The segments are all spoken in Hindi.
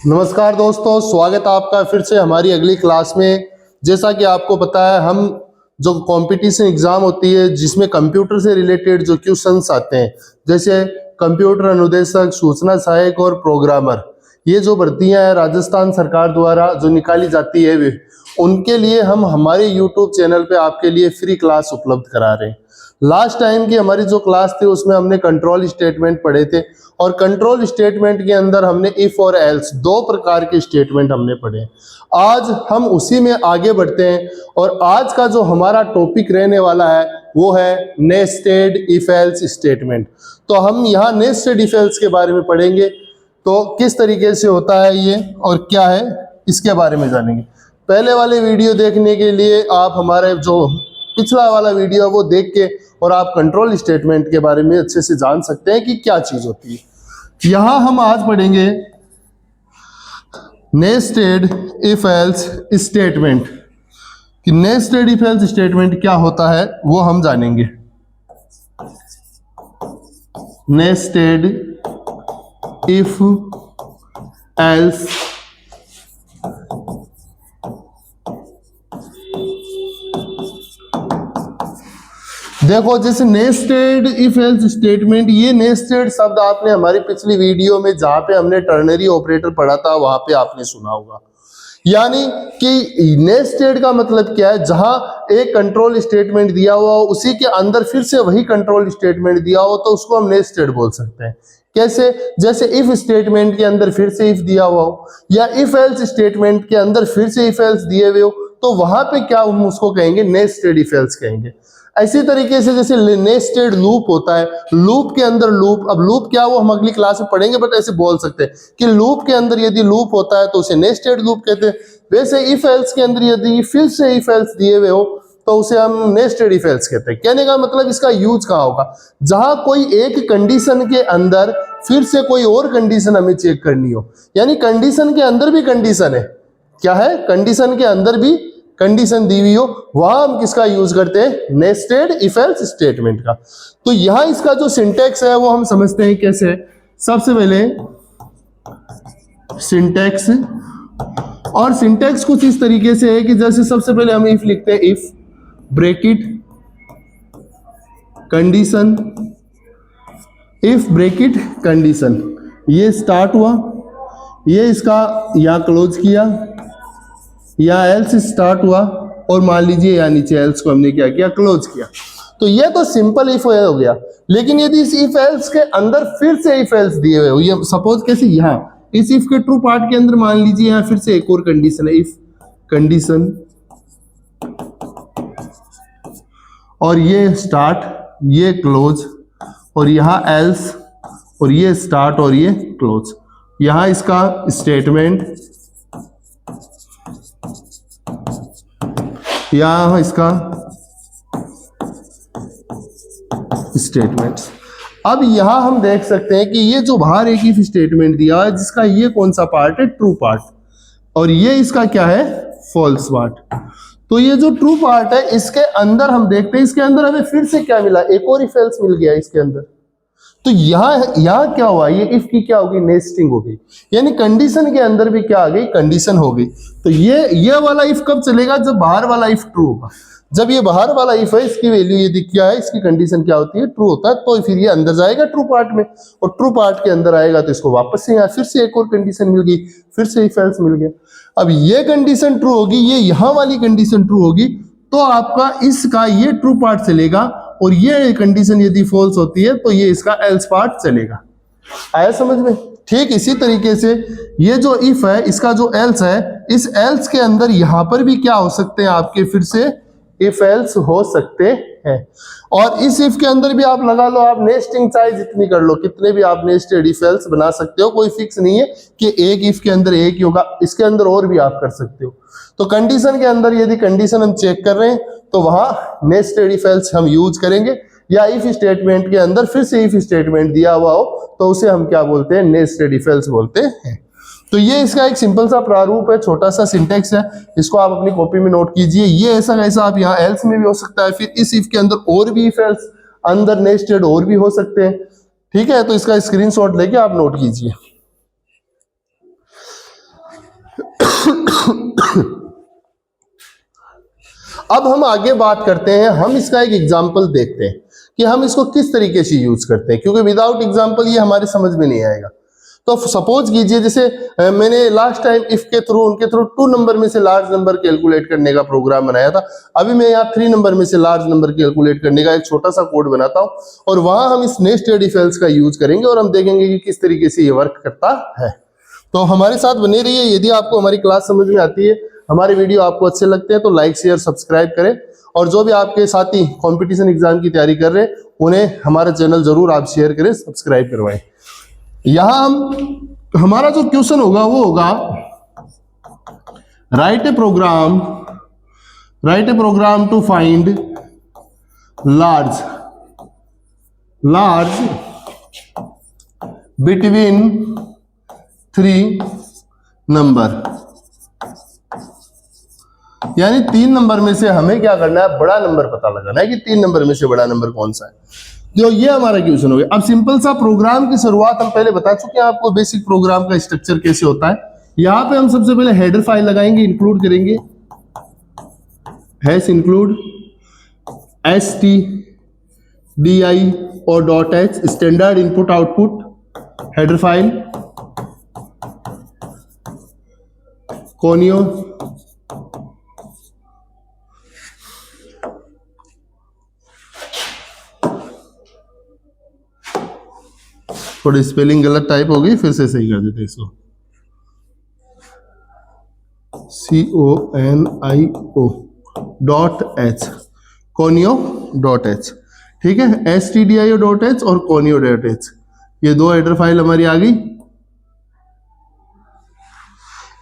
नमस्कार दोस्तों, स्वागत है आपका फिर से हमारी अगली क्लास में। जैसा कि आपको पता है, हम जो कंपटीशन एग्जाम होती है जिसमें कंप्यूटर से रिलेटेड जो क्वेश्चंस आते हैं, जैसे कंप्यूटर अनुदेशक, सूचना सहायक और प्रोग्रामर, ये जो भर्तियां हैं राजस्थान सरकार द्वारा जो निकाली जाती है उनके लिए हम हमारे यूट्यूब चैनल पे आपके लिए फ्री क्लास उपलब्ध करा रहे हैं। लास्ट टाइम की हमारी जो क्लास थी उसमें हमने कंट्रोल स्टेटमेंट पढ़े थे और कंट्रोल स्टेटमेंट के अंदर हमने इफ और एल्स दो प्रकार के स्टेटमेंट हमने पढ़े। आज हम उसी में आगे बढ़ते हैं और आज का जो हमारा टॉपिक रहने वाला है वो है नेस्टेड इफ एल्स स्टेटमेंट। तो हम यहाँ नेस्टेड इफ एल्स के बारे में पढ़ेंगे, तो किस तरीके से होता है ये और क्या है इसके बारे में जानेंगे। पहले वाले वीडियो देखने के लिए आप हमारे जो पिछला वाला वीडियो वो देख के और आप कंट्रोल स्टेटमेंट के बारे में अच्छे से जान सकते हैं कि क्या चीज होती है। यहां हम आज पढ़ेंगे नेस्टेड इफ एल्स स्टेटमेंट कि नेस्टेड इफ एल्स स्टेटमेंट क्या होता है वो हम जानेंगे। नेस्टेड इफ एल्स देखो, जैसे नेस्टेड इफ एल्स स्टेटमेंट, ये नेस्टेड शब्द आपने हमारी पिछली वीडियो में जहां पे हमने टर्नरी ऑपरेटर पढ़ा था वहां पे आपने सुना होगा। यानी कि नेस्टेड का मतलब क्या है, जहां एक कंट्रोल स्टेटमेंट दिया हुआ हो उसी के अंदर फिर से वही कंट्रोल स्टेटमेंट दिया हो तो उसको हम नेस्टेड बोल सकते हैं। कैसे? जैसे इफ स्टेटमेंट के अंदर फिर से इफ दिया हुआ हो या इफ एल्स स्टेटमेंट के अंदर फिर से इफ एल्स दिए हुए हो तो वहां पे क्या हम उसको कहेंगे, नेस्टेड इफ एल्स कहेंगे। ऐसी तरीके से जैसे नेस्टेड लूप होता है, लूप के अंदर लूप, अब लूप क्या वो हम अगली क्लास में पढ़ेंगे, बट ऐसे बोल सकते हैं कि लूप के अंदर यदि लूप होता है तो उसे नेस्टेड लूप कहते हैं। वैसे इफ एल्स के अंदर यदि फिर से इफ एल्स दिए हुए हो तो उसे हम नेस्टेड इफ एल्स कहते हैं। कहने का मतलब इसका यूज कहाँ होगा, जहां कोई एक कंडीशन के अंदर फिर से कोई और कंडीशन हमें चेक करनी हो, यानी कंडीशन के अंदर भी कंडीशन है, क्या है, कंडीशन के अंदर भी कंडीशन दी हुई हो, वहां हम किसका यूज करते हैं, नेस्टेड इफ एल्स स्टेटमेंट का। तो यहां इसका जो सिंटैक्स है वो हम समझते हैं कैसे। सबसे पहले सिंटैक्स, और सिंटैक्स कुछ इस तरीके से है कि जैसे सबसे पहले हम इफ लिखते हैं, if bracket condition, if bracket condition, ये स्टार्ट हुआ, ये इसका यहां क्लोज किया, या एल्स स्टार्ट हुआ और मान लीजिए या नीचे एल्स को हमने क्या किया, क्लोज किया। तो ये तो सिंपल इफ हो गया। लेकिन यदि इस इफ एल्स के अंदर फिर से इफ एल्स दिए हुए हो, ये सपोज कैसे, यहां इस इफ के ट्रू पार्ट के अंदर मान लीजिए यहां फिर से एक और कंडीशन है, इफ कंडीशन, और ये स्टार्ट, ये क्लोज, और यहां एल्स, और ये स्टार्ट और ये क्लोज, यहां इसका स्टेटमेंट, यहां इसका स्टेटमेंट्स। अब यहां हम देख सकते हैं कि ये जो बाहर एक इफ स्टेटमेंट दिया है जिसका ये कौन सा पार्ट है, ट्रू पार्ट, और ये इसका क्या है, फॉल्स पार्ट। तो ये जो ट्रू पार्ट है इसके अंदर हम देखते हैं, इसके अंदर हमें फिर से क्या मिला, एक और इफ एल्स मिल गया इसके अंदर। तो यहां क्या हुआ, ये इफ की क्या होगी, नेस्टिंग हो गई, यानी कंडीशन के अंदर भी क्या आ गई, कंडीशन हो गई। तो ये वाला इफ कब चलेगा, जब बाहर वाला इफ ट्रू होगा। जब ये बाहर वाला इफ है, इसकी वैल्यू यदि क्या है, इसकी कंडीशन क्या होती है, ट्रू होता है, तो फिर ये अंदर जाएगा ट्रू पार्ट में, और ट्रू पार्ट के अंदर आएगा तो इसको वापस से यहाँ फिर से एक और कंडीशन मिल गई, फिर से इफ एल्स मिल गया। अब ये कंडीशन ट्रू होगी, ये यहाँ वाली कंडीशन ट्रू होगी, तो आपका इसका ये ट्रू पार्ट चलेगा, और ये कंडीशन यदि फॉल्स होती है तो ये इसका एल्स पार्ट चलेगा। आया समझ में? ठीक इसी तरीके से ये जो इफ है इसका जो एल्स है, इस एल्स के अंदर यहां पर भी क्या हो सकते हैं, आपके फिर से इफ एल्स हो सकते हैं। और इस इफ के अंदर भी आप लगा लो, आप नेस्टिंग चाहे जितनी कर लो, कितने भी आप नेस्टेड इफ एल्स बना सकते हो, कोई फिक्स नहीं है कि एक इफ के अंदर एक ही होगा, इसके अंदर और भी आप कर सकते हो। तो कंडीशन के अंदर यदि कंडीशन हम चेक कर रहे हैं तो वहां नेस्टेड इफ एल्स हम यूज करेंगे, या इफ स्टेटमेंट के अंदर फिर से इफ स्टेटमेंट दिया हुआ हो तो उसे हम क्या बोलते हैं, नेस्टेड इफ एल्स बोलते हैं। तो ये इसका एक सिंपल सा प्रारूप है, छोटा सा सिंटेक्स है, इसको आप अपनी कॉपी में नोट कीजिए। ये ऐसा कैसा आप यहाँ एल्स में भी हो सकता है, फिर इस इफ के अंदर और भी इफ एल्स अंदर नेस्टेड और भी हो सकते हैं। ठीक है, तो इसका स्क्रीनशॉट लेके आप नोट कीजिए। अब हम आगे बात करते हैं, हम इसका एक एग्जाम्पल देखते हैं कि हम इसको किस तरीके से यूज करते हैं, क्योंकि विदाउट एग्जाम्पल ये हमारे समझ में नहीं आएगा। तो सपोज कीजिए जैसे मैंने लास्ट टाइम इफ के थ्रू उनके थ्रू 2 नंबर में से लार्ज नंबर कैलकुलेट करने का प्रोग्राम बनाया था। अभी मैं यहाँ 3 नंबर में से लार्ज नंबर कैलकुलेट करने का एक छोटा सा कोड बनाता हूँ और वहां हम इस नेस्टेड इफ एल्स का यूज करेंगे और हम देखेंगे कि किस तरीके से ये वर्क करता है। तो हमारे साथ बने रहिए। यदि आपको हमारी क्लास समझ में आती है, हमारे वीडियो आपको अच्छे लगते हैं तो लाइक शेयर सब्सक्राइब करें, और जो भी आपके साथी कंपटीशन एग्जाम की तैयारी कर रहे हैं उन्हें हमारा चैनल जरूर आप शेयर करें, सब्सक्राइब करवाएं। यहां हमारा जो क्वेश्चन होगा वो होगा write a program to find large between 3 number. यानी 3 नंबर में से हमें क्या करना है, बड़ा नंबर पता लगाना है कि 3 नंबर में से बड़ा नंबर कौन सा है। जो ये हमारा क्वेश्चन हो गया। अब सिंपल सा प्रोग्राम की शुरुआत हम पहले बता चुके हैं आपको, बेसिक प्रोग्राम का स्ट्रक्चर कैसे होता है। यहां पे हम सबसे पहले हेडर फाइल लगाएंगे, इंक्लूड करेंगे हैश इंक्लूड stdi और .h standard input output header file conio थोड़ी स्पेलिंग गलत टाइप हो गई, फिर से सही कर देते इसको। CONIO.h conio.h, ठीक है। stdio.h और conio.h ये 2 हेडर फाइल हमारी आ गई।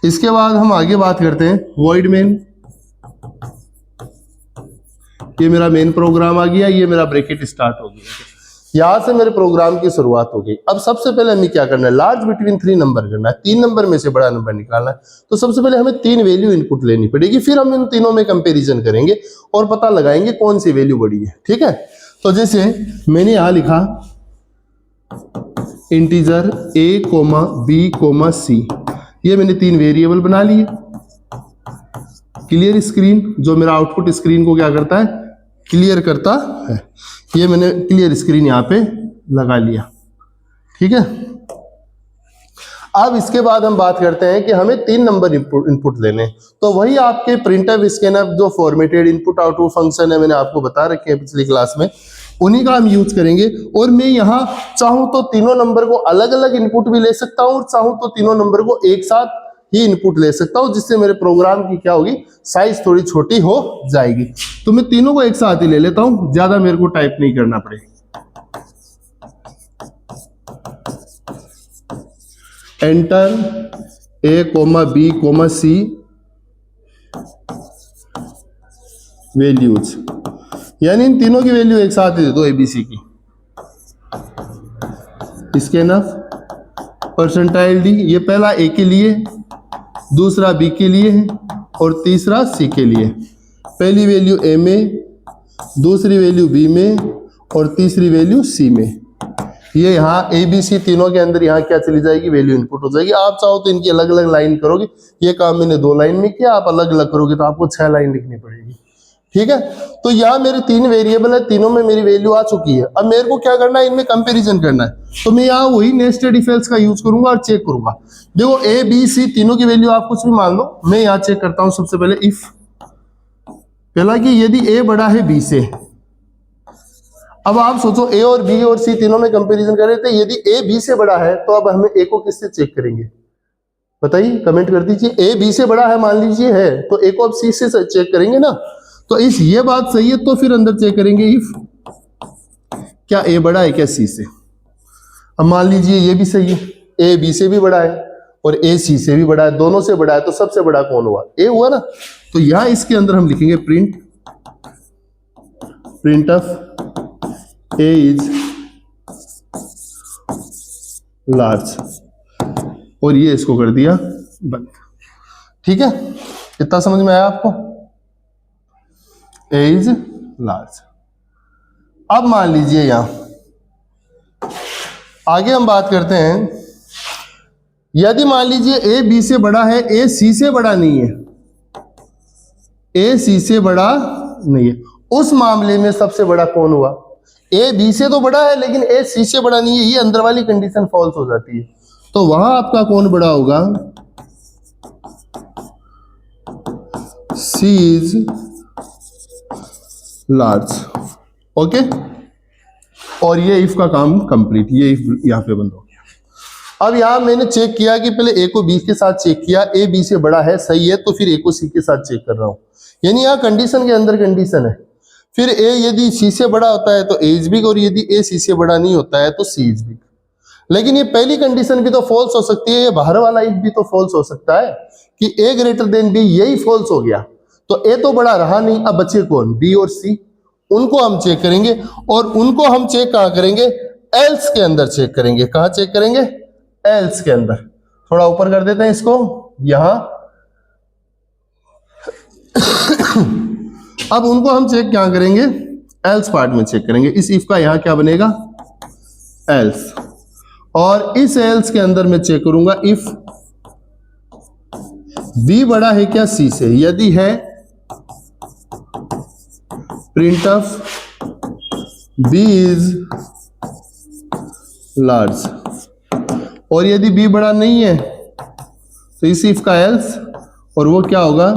इसके बाद हम आगे बात करते हैं void main। ये मेरा मेन प्रोग्राम आ गया, ये मेरा ब्रैकेट स्टार्ट हो गया, यहां से मेरे प्रोग्राम की शुरुआत हो गई। अब सबसे पहले हमें क्या करना है, लार्ज बिटवीन 3 नंबर करना है, 3 नंबर में से बड़ा नंबर निकालना है। तो सबसे पहले हमें 3 वैल्यू इनपुट लेनी पड़ेगी, फिर हम इन तीनों में कंपैरिजन करेंगे और पता लगाएंगे कौन सी वैल्यू बड़ी है, ठीक है। तो जैसे मैंने यहां लिखा इंटीजर a, b, c, ये मैंने 3 वेरिएबल बना लिए। क्लियर स्क्रीन, जो मेरा आउटपुट स्क्रीन को क्या करता है, क्लियर करता है। ये मैंने क्लियर स्क्रीन यहां पे लगा लिया, ठीक है। अब इसके बाद हम बात करते हैं कि हमें 3 नंबर इनपुट लेने, तो वही आपके प्रिंटफ स्कैनफ जो फॉर्मेटेड इनपुट आउटपुट फंक्शन है, मैंने आपको बता रखे हैं पिछली क्लास में, उन्हीं का हम यूज करेंगे। और मैं यहां चाहूं तो तीनों नंबर को अलग अलग इनपुट भी ले सकता हूं और चाहूं तो तीनों नंबर को एक साथ ही इनपुट ले सकता हूं, जिससे मेरे प्रोग्राम की क्या होगी, साइज थोड़ी छोटी हो जाएगी। तो मैं तीनों को एक साथ ही ले लेता हूं, ज्यादा मेरे को टाइप नहीं करना पड़ेगा। Enter a, b, c values, यानी इन तीनों की वैल्यू एक साथ ही दे दो, abc की। स्कैनफ परसेंटाइल डी, ये पहला a के लिए, दूसरा b के लिए है और तीसरा c के लिए। पहली वैल्यू a में, दूसरी वैल्यू b में और तीसरी वैल्यू c में। ये यहाँ a b c तीनों के अंदर यहाँ क्या चली जाएगी, वैल्यू इनपुट हो जाएगी। आप चाहो तो इनकी अलग अलग लाइन करोगे, ये काम मैंने 2 लाइन में किया, आप अलग अलग करोगे तो आपको 6 लाइन लिखनी पड़ेगी, ठीक है। तो यहाँ मेरे 3 वेरिएबल है, तीनों में मेरी वैल्यू आ चुकी है। अब मेरे को क्या करना है, इनमें कंपैरिजन करना है। तो मैं यहाँ वही नेस्टेड इफ एल्स का यूज करूंगा और चेक करूंगा। देखो a b c तीनों की वैल्यू आप कुछ भी मान लो, मैं यहाँ चेक करता हूं सबसे पहले इफ, पहला कि यदि a बड़ा है b से। अब आप सोचो a और b और c तीनों में कंपैरिजन कर रहे थे, यदि a b से बड़ा है तो अब हमें a को किससे चेक करेंगे, बताइए, कमेंट कर दीजिए। a b से बड़ा है मान लीजिए है, तो a को अब c से चेक करेंगे ना। तो इस ये बात सही है तो फिर अंदर चेक करेंगे इफ क्या a बड़ा है क्या c से। अब मान लीजिए ये भी सही है, a b से भी बड़ा है और a c से भी बड़ा है, दोनों से बड़ा है, तो सबसे बड़ा कौन हुआ, a हुआ ना। तो यहां इसके अंदर हम लिखेंगे प्रिंटफ a इज लार्ज, और ये इसको कर दिया बंद, ठीक है। इतना समझ में आया आपको, a इज लार्ज। अब मान लीजिए यहां आगे हम बात करते हैं, यदि मान लीजिए a b से बड़ा है, a c से बड़ा नहीं है, a c से बड़ा नहीं है। उस मामले में सबसे बड़ा कौन हुआ? ए बी से तो बड़ा है लेकिन ए सी से बड़ा नहीं है, ये अंदर वाली कंडीशन फॉल्स हो जाती है। तो वहां आपका कौन बड़ा होगा? सी इज लार्ज। ओके, और ये इफ का काम कंप्लीट, ये इफ यहां पे बंद हो गया। अब यहां मैंने चेक किया कि पहले ए को बी के साथ चेक किया, ए बी से बड़ा है, सही है, तो फिर ए को सी के साथ चेक कर रहा हूं, यानी यहां कंडीशन के अंदर कंडीशन है। फिर ए यदि सी से बड़ा होता है तो ए इज बिग, और यदि ए सी से बड़ा नहीं होता है तो सी इज बिग। लेकिन ये पहली कंडीशन भी तो फॉल्स हो सकती है, ये बाहर वाला इफ भी तो फॉल्स हो सकता है कि ए ग्रेटर देन बी, यही फॉल्स हो गया। तो ए तो बड़ा रहा नहीं, अब बचे कौन? बी और सी। उनको हम चेक करेंगे, और उनको हम चेक कहां करेंगे? एल्स के अंदर चेक करेंगे। कहां चेक करेंगे? एल्स के अंदर। थोड़ा ऊपर कर देते हैं इसको यहां। अब उनको हम चेक क्या करेंगे? एल्स पार्ट में चेक करेंगे। इस इफ का यहां क्या बनेगा? एल्स। और इस एल्स के अंदर मैं चेक करूंगा इफ बी बड़ा है क्या सी से? यदि है, print of B is large. और यदि बी बड़ा नहीं है तो इस इफ का एल्स, और वो क्या होगा?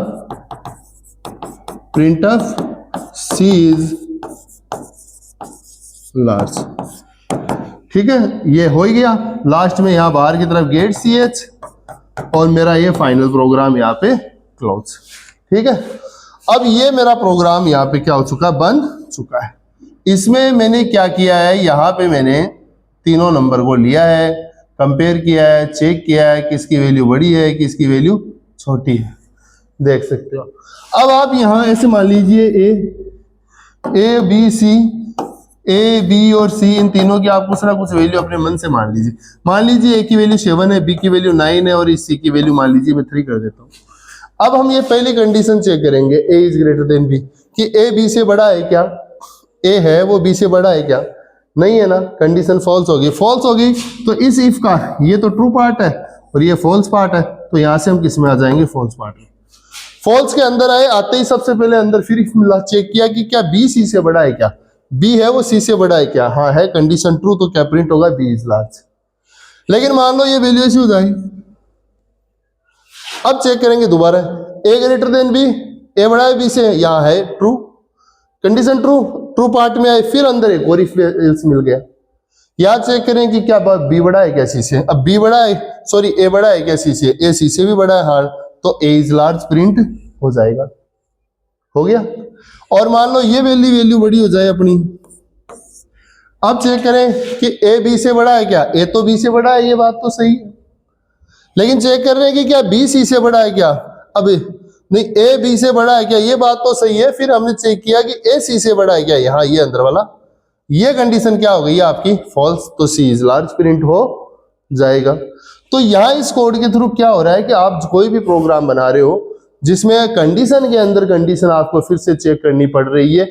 Print of C is large. ठीक है, ये हो ही गया। लास्ट में यहां बाहर की तरफ गेट सी एच, और मेरा ये फाइनल प्रोग्राम यहाँ पे क्लोज। ठीक है, अब ये मेरा प्रोग्राम यहाँ पे क्या हो चुका? बन चुका है। इसमें मैंने क्या किया है? यहाँ पे मैंने तीनों नंबर को लिया है, कंपेयर किया है, चेक किया है किसकी वैल्यू बड़ी है किसकी वैल्यू छोटी है, देख सकते हो। अब आप यहाँ ऐसे मान लीजिए A B C, A B और सी, इन तीनों की आप कुछ ना कुछ वैल्यू अपने मन से मान लीजिए। मान लीजिए ए की वैल्यू 7 है, बी की वैल्यू 9 है, और इस सी की वैल्यू मान लीजिए मैं 3 कर देता हूँ। अब हम ये पहली कंडीशन चेक करेंगे, ए इज ग्रेटर देन बी, कि ए बी से बड़ा है क्या? ए है वो बी से बड़ा है क्या? नहीं है ना, कंडीशन फॉल्स होगी। फॉल्स होगी तो इस इफ का ये तो ट्रू पार्ट है और ये फॉल्स पार्ट है, तो यहां से हम किस में आ जाएंगे? फॉल्स पार्ट में। फॉल्स के अंदर आए, आते ही सबसे पहले अंदर फिर चेक किया कि क्या बी सी से बड़ा है क्या? बी है वो सी से बड़ा है क्या? हाँ है, कंडीशन ट्रू, तो क्या प्रिंट होगा? B is large. लेकिन मान लो ये वैल्यू ऐसी हो जाए, अब चेक करेंगे दोबारा, ए ग्रेटर देन बी, ए बड़ा है बी से, यहां है true, condition true, true part में आए, फिर अंदर एक और इफ एल्स मिल गया। यहां चेक करें कि क्या बी बड़ा है क्या सी से? अब बी बड़ा है, सॉरी ए बड़ा है क्या सी से? ए सी से भी बड़ा है, हाँ, तो ए इज लार्ज प्रिंट हो जाएगा। हो गया। और मान लो ये वैल्यू बड़ी हो जाए अपनी, अब चेक करें कि ए बी से बड़ा है क्या? ए तो बी से बड़ा है, ये बात तो सही है, लेकिन चेक कर रहे हैं कि क्या बी सी से बड़ा है क्या? अब नहीं, ए बी से बड़ा है क्या? ये बात तो सही है। फिर हमने चेक किया कि ए सी से बड़ा है क्या? यहाँ ये अंदर वाला, ये कंडीशन क्या हो गई आपकी? फॉल्स, तो सी इज लार्ज प्रिंट हो जाएगा। तो यहाँ इस कोड के थ्रू क्या हो रहा है कि आप कोई भी प्रोग्राम बना रहे हो जिसमें कंडीशन के अंदर कंडीशन आपको फिर से चेक करनी पड़ रही है,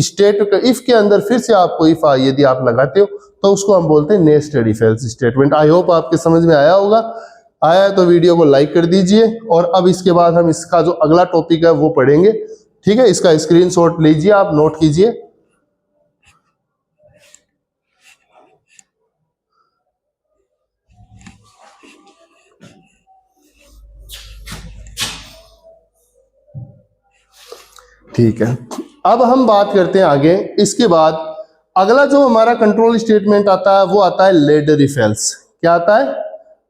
स्टेट इफ के अंदर फिर से आपको इफ यदि आप लगाते हो तो उसको हम बोलते हैं nested if else statement. I hope आपके समझ में आया होगा। आया तो वीडियो को लाइक कर दीजिए, और अब इसके बाद हम इसका जो अगला टॉपिक है वो पढ़ेंगे। ठीक है, इसका स्क्रीनशॉट लीजिए, आप नोट कीजिए। ठीक है, अब हम बात करते हैं आगे। इसके बाद अगला जो हमारा कंट्रोल स्टेटमेंट आता है वो आता है लेडर इफ एल्स। क्या आता है?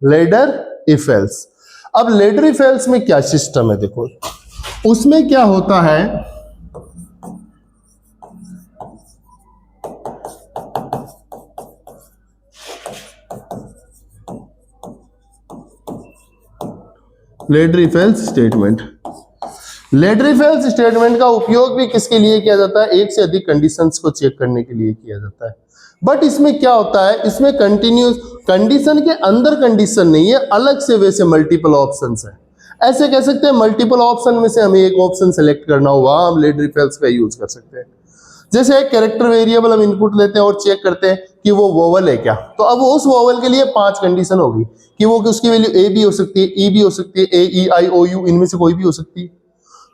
Ladder if else. अब लेडर इफ एल्स में क्या सिस्टम है देखो, उसमें क्या होता है, ladder if else statement. Ladder if else statement का उपयोग भी किसके लिए किया जाता है? एक से अधिक कंडीशंस को चेक करने के लिए किया जाता है। बट इसमें क्या होता है, इसमें कंटिन्यूस कंडीशन के अंदर कंडीशन नहीं है, अलग से वैसे मल्टीपल ऑप्शंस है। ऐसे कह सकते हैं मल्टीपल ऑप्शन में से हमें एक ऑप्शन सेलेक्ट करना हो, वहां हम लेडर इफ एल्स का यूज कर सकते हैं। जैसे एक कैरेक्टर वेरिएबल हम इनपुट लेते हैं और चेक करते हैं कि वो वोवल है क्या, तो अब उस वोवल के लिए 5 कंडीशन होगी कि वो उसकी वैल्यू ए भी हो सकती है, ई भी हो सकती है, ए ई आई ओ यू, इनमें से कोई भी हो सकती है।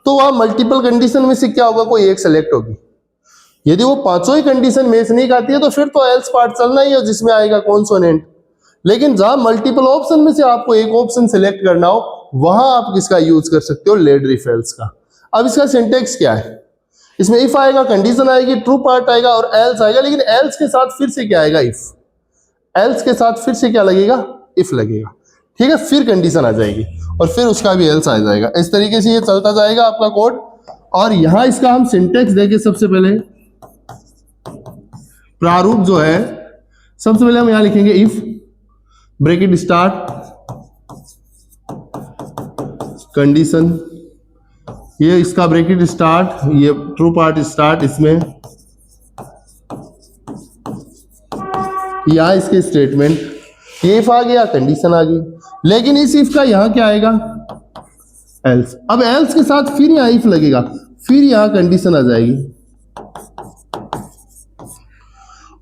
तो वहां मल्टीपल कंडीशन में से क्या होगा, कोई एक सेलेक्ट होगी। यदि वो पांचों ही कंडीशन मैच नहीं खाती है तो फिर तो एल्स पार्ट चलना ही है जिसमें आएगा कॉन्सोनेंट। लेकिन जहां मल्टीपल ऑप्शन में से आपको एक ऑप्शन सिलेक्ट करना हो वहां आप किसका यूज कर सकते हो, लेड इफ एल्स का। अब इसका सिंटेक्स क्या है, इसमें इफ आएगा, कंडीशन आएगी, ट्रू पार्ट आएगा और एल्स आएगा। लेकिन एल्स के साथ फिर से क्या आएगा, इफ। एल्स के साथ फिर से क्या लगेगा, इफ लगेगा, ठीक है। फिर कंडीशन आ जाएगी और फिर उसका भी एल्स आ जाएगा। इस तरीके से ये चलता जाएगा आपका कोड। और यहां इसका हम सिंटेक्स देखें, सबसे पहले प्रारूप जो है, सबसे पहले हम यहां लिखेंगे इफ ब्रैकेट स्टार्ट कंडीशन, ये इसका ब्रैकेट स्टार्ट, ये ट्रू पार्ट स्टार्ट, इसमें यहां इसके स्टेटमेंट, ये इफ आ गया, कंडीशन आ गई। लेकिन इस इफ का यहां क्या आएगा, एल्स। अब एल्स के साथ फिर यहां इफ लगेगा, फिर यहां कंडीशन आ जाएगी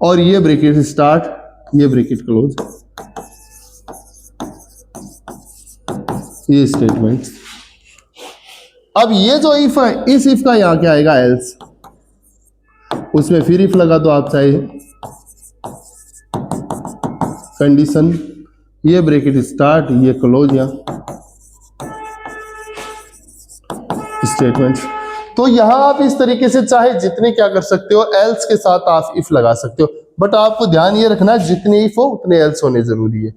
और ये ब्रैकेट स्टार्ट, ये ब्रैकेट क्लोज, ये स्टेटमेंट। अब ये जो इफ है, इस इफ का यहां क्या आएगा, एल्स। उसमें फिर इफ लगा तो आप चाहे कंडीशन, ये ब्रैकेट स्टार्ट, ये क्लोज, यहां स्टेटमेंट। तो यहां आप इस तरीके से चाहे जितने क्या कर सकते हो, एल्स के साथ आप इफ लगा सकते हो। बट आपको ध्यान ये रखना है जितने इफ हो उतने एल्स होने जरूरी है।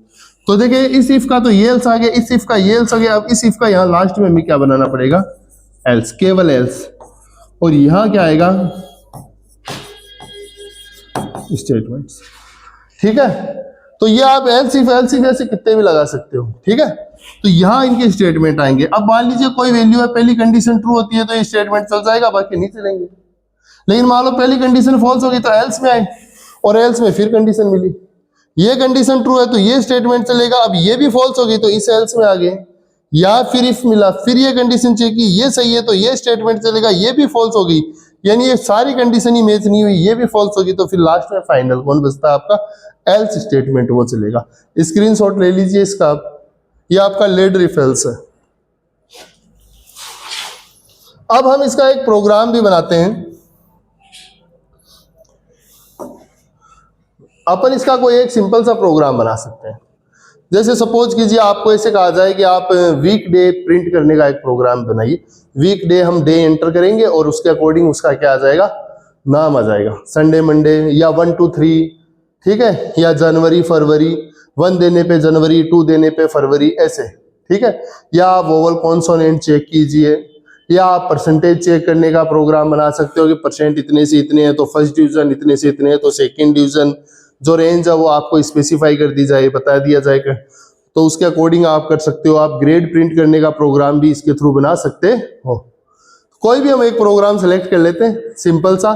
तो देखिए इस इफ का तो ये एल्स आ गया, इस इफ का ये एल्स आ गया। अब इस इफ का यहां लास्ट में हमें क्या बनाना पड़ेगा, एल्स, केवल एल्स। और यहां क्या आएगा, स्टेटमेंट्स, ठीक है। तो ये आप एल्स इफ ऐसे कितने भी लगा सकते हो, ठीक है। तो यहां इनके स्टेटमेंट आएंगे। अब मान लीजिए कोई वैल्यू है, पहली कंडीशन ट्रू होती है तो ये स्टेटमेंट चल जाएगा, बाकी नहीं चलेंगे। लेकिन मान लो पहली कंडीशन फॉल्स होगी तो एल्स में आए और एल्स में फिर कंडीशन मिली, ये कंडीशन ट्रू है तो ये स्टेटमेंट चलेगा। अब ये भी फॉल्स होगी तो इस एल्स में आ गए, या फिर इफ मिला, फिर ये कंडीशन चेक की, ये सही है तो ये स्टेटमेंट चलेगा, ये भी फॉल्स होगी, यानी ये सारी कंडीशन ही मैच नहीं हुई, ये भी फॉल्स होगी, तो फिर लास्ट में फाइनल कौन बचता है आपका, एल्स स्टेटमेंट, वो चलेगा। स्क्रीनशॉट ले लीजिए इसका, ये आपका लेड इफ एल्स है। अब हम इसका एक प्रोग्राम भी बनाते हैं। अपन इसका कोई एक सिंपल सा प्रोग्राम बना सकते हैं। जैसे सपोज कीजिए आपको ऐसे कहा जाए कि आप वीक डे प्रिंट करने का एक प्रोग्राम बनाइए। वीक डे, हम डे एंटर करेंगे और उसके अकॉर्डिंग उसका क्या आ जाएगा, नाम आ जाएगा, संडे, मंडे, या 1 to 3, ठीक है, या जनवरी, फरवरी, 1 देने पे जनवरी, 2 देने पे फरवरी, ऐसे, ठीक है। या आप वोवल कॉन्सोनेंट चेक कीजिए, या आप परसेंटेज चेक करने का प्रोग्राम बना सकते हो कि परसेंट इतने से इतने हैं तो फर्स्ट डिवीजन, इतने से इतने हैं तो सेकंड डिवीजन, जो रेंज है वो आपको स्पेसिफाई कर दी जाए, बता दिया जाएगा, तो उसके अकॉर्डिंग आप कर सकते हो। आप ग्रेड प्रिंट करने का प्रोग्राम भी इसके थ्रू बना सकते हो। कोई भी हम एक प्रोग्राम सेलेक्ट कर लेते हैं सिंपल सा,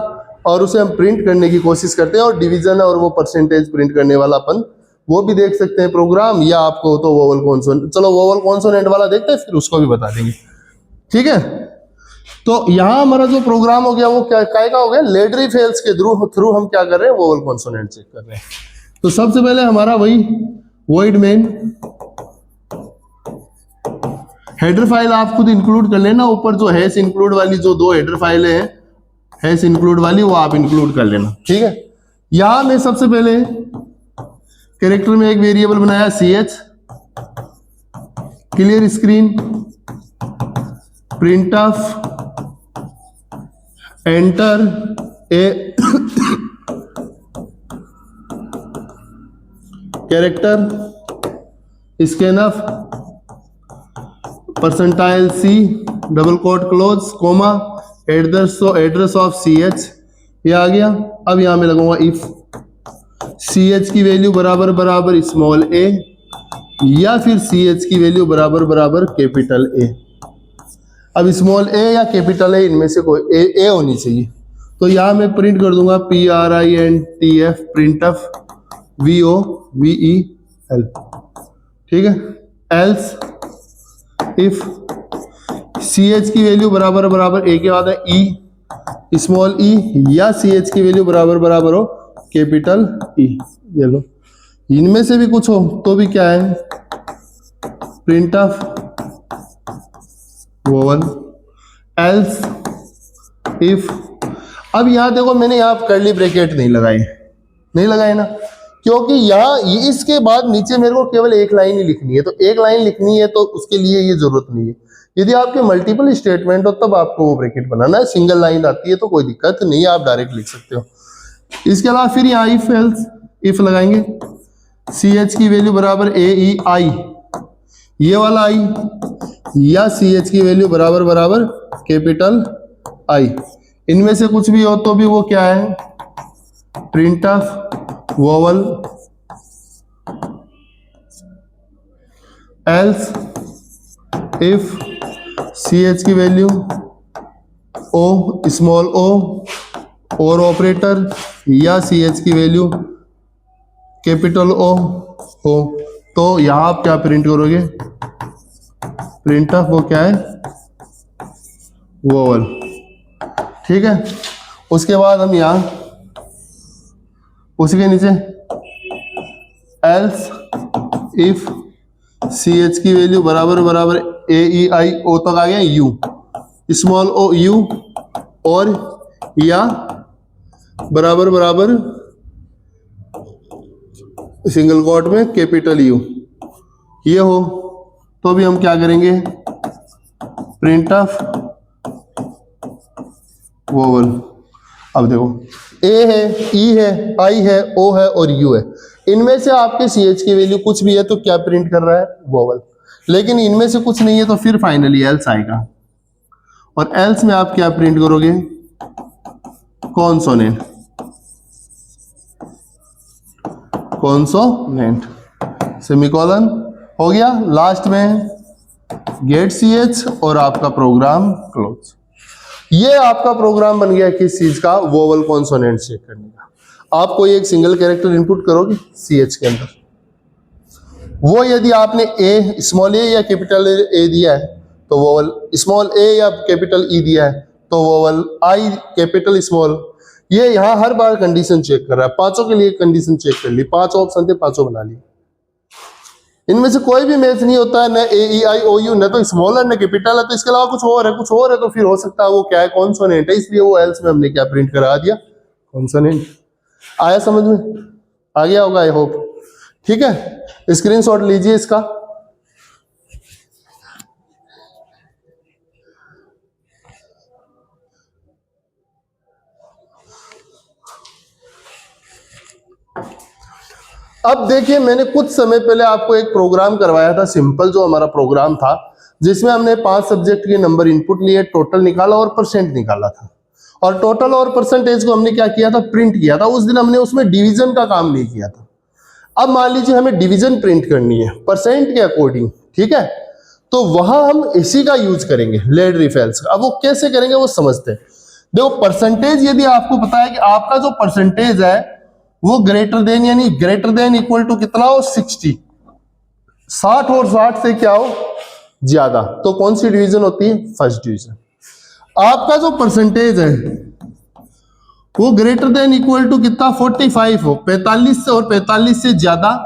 और उसे हम प्रिंट करने की कोशिश करते हैं, और डिवीजन और वो परसेंटेज प्रिंट करने वाला अपन वो भी देख सकते हैं प्रोग्राम, या आपको तो वोवल कॉन्सोनेंट, चलो वोवल कॉन्सोनेंट वाला देखते हैं, फिर उसको भी बता देंगे, ठीक है। तो यहां हमारा जो प्रोग्राम हो गया वो क्या का हो गया, लेड इफ एल्स के थ्रू हम क्या कर रहे हैं, वोवल कॉन्सोनेंट चेक कर रहे हैं। तो सबसे पहले हमारा वही वॉइड मेन हेडर फाइल आप खुद इंक्लूड कर लेना, ऊपर जो हैश इंक्लूड वाली जो 2 हेडर फाइलें हैं, हैश इंक्लूड वाली, वो आप इंक्लूड कर लेना, ठीक है। यहां मैं सबसे पहले कैरेक्टर में एक वेरिएबल बनाया ch, clear screen, print of, enter a character, scan of, percentile C, double quote close, comma, address of CH, ये आ गया। अब यहां मैं लगूंगा इफ CH की वैल्यू बराबर बराबर स्मॉल a, या फिर CH की वैल्यू बराबर बराबर कैपिटल A। अब स्मॉल a या कैपिटल A, इनमें से कोई a होनी चाहिए। तो यहां मैं प्रिंट कर दूंगा PRINTF, प्रिंट ऑफ VOVEL, ठीक है। एल्स इफ CH की वैल्यू बराबर बराबर a के बाद है E, स्मॉल e, या CH की वैल्यू बराबर बराबर हो कैपिटल E, ये लो। इनमें से भी कुछ हो तो भी क्या है, print of vowel, else if, अब यहां देखो मैंने यहां कर्ली ब्रैकेट नहीं लगाए ना, क्योंकि यहाँ इसके बाद नीचे मेरे को केवल एक लाइन ही लिखनी है, तो एक लाइन लिखनी है तो उसके लिए ये जरूरत नहीं है। यदि आपके मल्टीपल स्टेटमेंट हो तब आपको वो ब्रैकेट बनाना है, सिंगल लाइन आती है तो कोई दिक्कत नहीं है, आप डायरेक्ट लिख सकते हो। इसके अलावा फिर यहाँ इफ एल्स इफ लगाएंगे, सी एच की वैल्यू बराबर ए ई आई, ये वाला आई, या सी एच की वैल्यू बराबर बराबर कैपिटल आई, इनमें से कुछ भी हो तो भी वो क्या है, print of vowel else if C H की वैल्यू ओ स्मॉल ओ और ऑपरेटर, या सी एच की वैल्यू कैपिटल ओ हो, तो यहां आप क्या प्रिंट करोगे, प्रिंट ऑफ वो क्या है, वोवल। ठीक है, उसके बाद हम यहां उसी के नीचे एल्स इफ सी एच की वैल्यू बराबर बराबर ए ई आई ओ तक आ गया यू, स्मॉल ओ यू, और या बराबर बराबर सिंगल कोट में कैपिटल यू, ये हो तो भी हम क्या करेंगे, प्रिंट ऑफ वोवल। अब देखो ए है, ई है, आई है, ओ है और यू है, इनमें से आपके सी एच की वैल्यू कुछ भी है तो क्या प्रिंट कर रहा है, वोवल। लेकिन इनमें से कुछ नहीं है तो फिर फाइनली एल्स आएगा, और एल्स में आप क्या प्रिंट करोगे, कॉन्सोनेंट, कॉन्सोनेंट सेमीकोलन हो गया, लास्ट में गेट सी एच और आपका प्रोग्राम क्लोज। ये आपका प्रोग्राम बन गया किस चीज का, वोवल कॉन्सोनेंट चेक करने का। आप कोई एक सिंगल कैरेक्टर इनपुट करोगे सी एच के अंदर, वो यदि आपने ए स्मॉल ए या कैपिटल ए दिया है तो वोवल स्मॉल ए, या कैपिटल ई दिया है तो वोवल आई कैपिटल स्मॉल। ये यहां हर बार कंडीशन चेक कर रहा है, पांचों के लिए कंडीशन चेक कर ली, 5 ऑप्शन थे, 5 बना ली, इनमें से कोई भी मैच नहीं होता है, न ए ई आई ओ यू, न तो स्मॉल है न कैपिटल है, तो इसके अलावा कुछ और है तो फिर हो सकता है वो क्या है, कॉन्सोनेंट है, इसलिए वो एल्स में हमने क्या प्रिंट करा दिया, कॉन्सोनेंट। आया समझ में, आ गया होगा आई होप। ठीक है, स्क्रीनशॉट लीजिए इसका। अब देखिए, मैंने कुछ समय पहले आपको एक प्रोग्राम करवाया था सिंपल, जो हमारा प्रोग्राम था जिसमें हमने 5 सब्जेक्ट के नंबर इनपुट लिए, टोटल निकाला और परसेंट निकाला था, और टोटल और परसेंटेज को हमने क्या किया था, प्रिंट किया था। उस दिन हमने उसमें डिवीजन का काम नहीं किया था। अब मान लीजिए हमें डिवीजन प्रिंट करनी है परसेंट के अकॉर्डिंग, ठीक है, तो वहां हम इसी का यूज करेंगे, लैडरिफेल्स का। अब वो कैसे करेंगे वो समझते हैं। देखो, परसेंटेज यदि आपको पता है कि आपका जो परसेंटेज है वो ग्रेटर देन यानी ग्रेटर देन इक्वल टू कितना हो, 60, 60 और 60 से क्या हो, ज्यादा, तो कौन सी डिवीजन होती है, फर्स्ट डिवीजन। आपका जो परसेंटेज है वो ग्रेटर देन इक्वल टू कितना, 45 हो, 45 से और 45 से ज्यादा,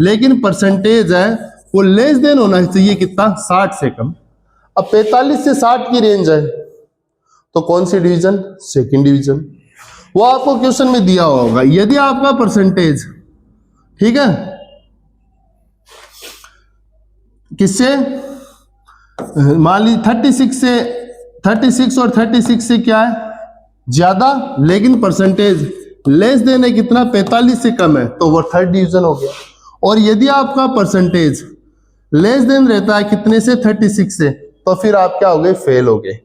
लेकिन परसेंटेज है वो लेस देन होना चाहिए कितना, 60 से कम। अब 45 से 60 की रेंज है तो कौन सी डिवीजन, सेकंड डिवीजन। वो आपको क्वेश्चन में दिया होगा। यदि आपका परसेंटेज, ठीक है, किससे, मान लीजिए 36 और 36 से क्या है, ज्यादा, लेकिन परसेंटेज लेस देन है कितना, 45 से कम है, तो वो थर्ड डिवीजन हो गया। और यदि आपका परसेंटेज लेस देन रहता है कितने से, 36 से, तो फिर आप क्या हो गए, फेल हो गए।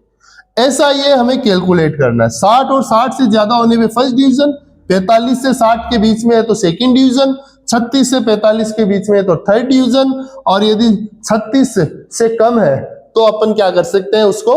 ऐसा ये हमें कैलकुलेट करना है। 60 और 60 से ज्यादा होने में फर्स्ट डिवीजन, 45 से 60 के बीच में है तो सेकंड डिवीजन, 36 से 45 के बीच में है तो थर्ड डिवीजन, और यदि 36 से कम है तो अपन क्या कर सकते हैं, उसको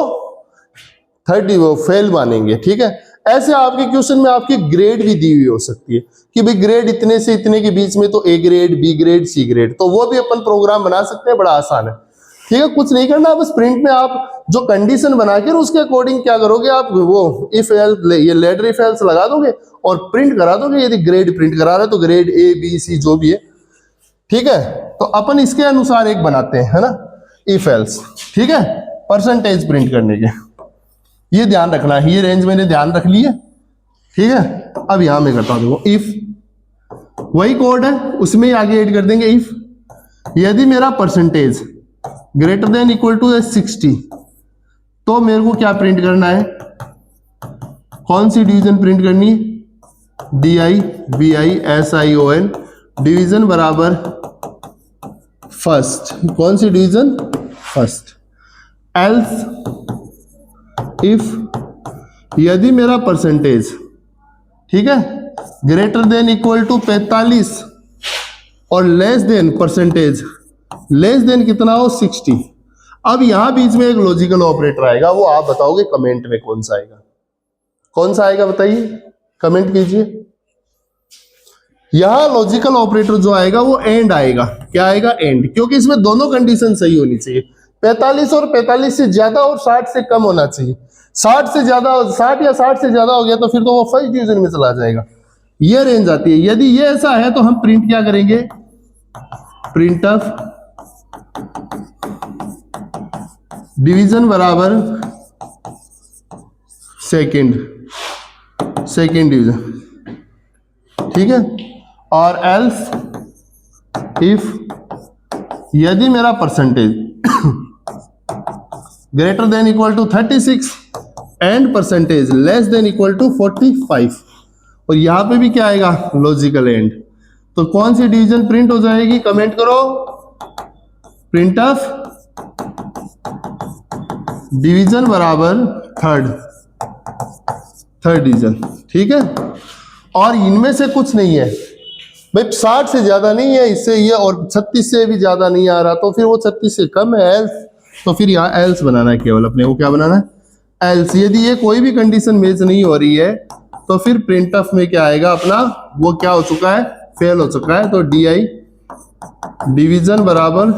थर्ड फेल मानेंगे। ठीक है, ऐसे आपके क्वेश्चन में आपकी ग्रेड भी दी हुई हो सकती है कि भाई ग्रेड इतने से इतने के बीच में तो A grade, B grade, C grade, तो वो भी अपन प्रोग्राम बना सकते हैं, बड़ा आसान है। ठीक है, कुछ नहीं करना, बस प्रिंट में आप जो कंडीशन बना के उसके अकॉर्डिंग क्या करोगे, आप वो इफ एल्स, ये लेटर इफ एल्स लगा दोगे और प्रिंट करा दोगे। यदि ग्रेड प्रिंट करा रहे तो ग्रेड ए बी सी जो भी है, ठीक है, तो अपन इसके अनुसार एक बनाते हैं, है ना, इफ एल्स। ठीक है, परसेंटेज प्रिंट करने के। ये ध्यान रखना है, ये रेंज मैंने ध्यान रख ली है, ठीक है। अब यहां मैं करता हूं, देखो इफ वही कोड है, उसमें ही आगे ऐड कर देंगे। इफ यदि मेरा percentage greater than equal to 60, तो मेरे को क्या प्रिंट करना है, कौन सी डिवीजन प्रिंट करनी है, DIVISION, डिवीजन बराबर फर्स्ट, कौन सी डिवीजन, फर्स्ट। एल्स इफ यदि मेरा परसेंटेज, ठीक है, ग्रेटर देन इक्वल टू 45 और less than, percentage less then कितना हो, 60। अब यहां बीच में एक लॉजिकल ऑपरेटर आएगा, वो आप बताओगे कमेंट में कौन सा आएगा, कौन सा आएगा बताइए, कमेंट कीजिए। यहां लॉजिकल ऑपरेटर जो आएगा वो एंड आएगा, क्या आएगा, एंड, क्योंकि इसमें दोनों कंडीशन सही होनी चाहिए, 45 और 45 से ज्यादा और 60 से कम होना चाहिए। 60 से ज्यादा, 60 या 60 से ज्यादा हो गया तो फिर तो वो फर्स्ट डिवीजन में चला जाएगा, ये रेंज आती है। यदि ये ऐसा है तो हम प्रिंट क्या करेंगे, प्रिंट ऑफ डिवीजन बराबर सेकंड डिवीजन, ठीक है। और एल्स इफ यदि मेरा percentage greater than equal to 36 and percentage less than equal to 45, और यहां पे भी क्या आएगा, लॉजिकल एंड, तो कौन सी डिवीजन प्रिंट हो जाएगी, कमेंट करो, प्रिंट ऑफ डिवीजन बराबर थर्ड डिवीजन, ठीक है। और इनमें से कुछ नहीं है भाई, 60 से ज्यादा नहीं है इससे ये, और 36 से भी ज्यादा नहीं आ रहा, तो फिर वो 36 से कम है, एल्स, तो फिर यहाँ एल्स बनाना है, केवल अपने को क्या बनाना है, एल्स। यदि ये कोई भी कंडीशन मैच नहीं हो रही है तो फिर प्रिंट ऑफ में क्या आएगा अपना, वो क्या हो चुका है, फेल हो चुका है, तो DI डिवीजन बराबर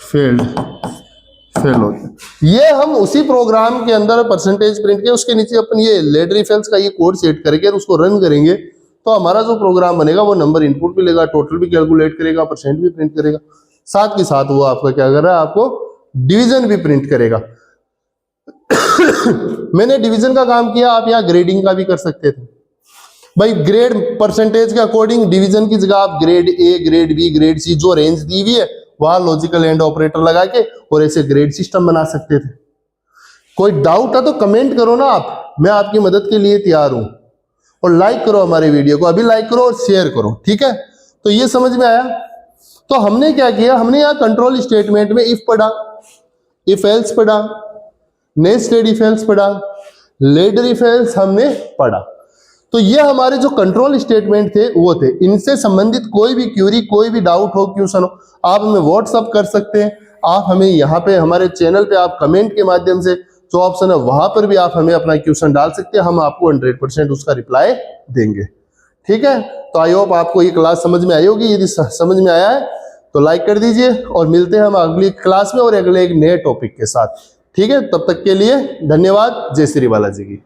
फेल हो गया। ये हम उसी प्रोग्राम के अंदर परसेंटेज प्रिंट के उसके नीचे अपन ये लेडरीफेल्स का ये कोड सेट करके और उसको रन करेंगे, तो हमारा जो प्रोग्राम बनेगा वो नंबर इनपुट भी लेगा, टोटल भी कैलकुलेट करेगा, परसेंट भी प्रिंट करेगा, साथ के साथ वो आपका क्या कर रहा है, आपको डिवीजन भी प्रिंट करेगा। मैंने डिवीजन का काम किया, आप यहाँ ग्रेडिंग का भी कर सकते थे भाई, ग्रेड परसेंटेज के अकॉर्डिंग डिवीजन की जगह आप grade A, grade B, grade C जो रेंज दी हुई है वहां लॉजिकल एंड ऑपरेटर लगा के और ऐसे ग्रेड सिस्टम बना सकते थे। कोई डाउट है तो कमेंट करो ना आप, मैं आपकी मदद के लिए तैयार हूं। और लाइक करो हमारे वीडियो को, अभी लाइक करो और शेयर करो, ठीक है। तो ये समझ में आया। तो हमने क्या किया, हमने यहाँ कंट्रोल स्टेटमेंट में इफ पढ़ा, इफ एल्स पढ़ा, नेस्टेड इफ एल्स पढ़ा, लेडर इफ एल्स हमने पढ़ा। तो ये हमारे जो कंट्रोल स्टेटमेंट थे वो थे। इनसे संबंधित कोई भी क्यूरी, कोई भी डाउट हो, क्वेश्चन हो, आप हमें व्हाट्सअप कर सकते हैं, आप हमें यहाँ पे हमारे चैनल पे आप कमेंट के माध्यम से जो ऑप्शन है वहां पर भी आप हमें अपना क्वेश्चन डाल सकते हैं, हम आपको 100% उसका रिप्लाई देंगे, ठीक है। तो आई होप आपको ये क्लास समझ में आई होगी। यदि समझ में आया है तो लाइक कर दीजिए और मिलते हैं हम अगली क्लास में और अगले एक नए टॉपिक के साथ, ठीक है। तब तक के लिए धन्यवाद। जय श्री बालाजी की।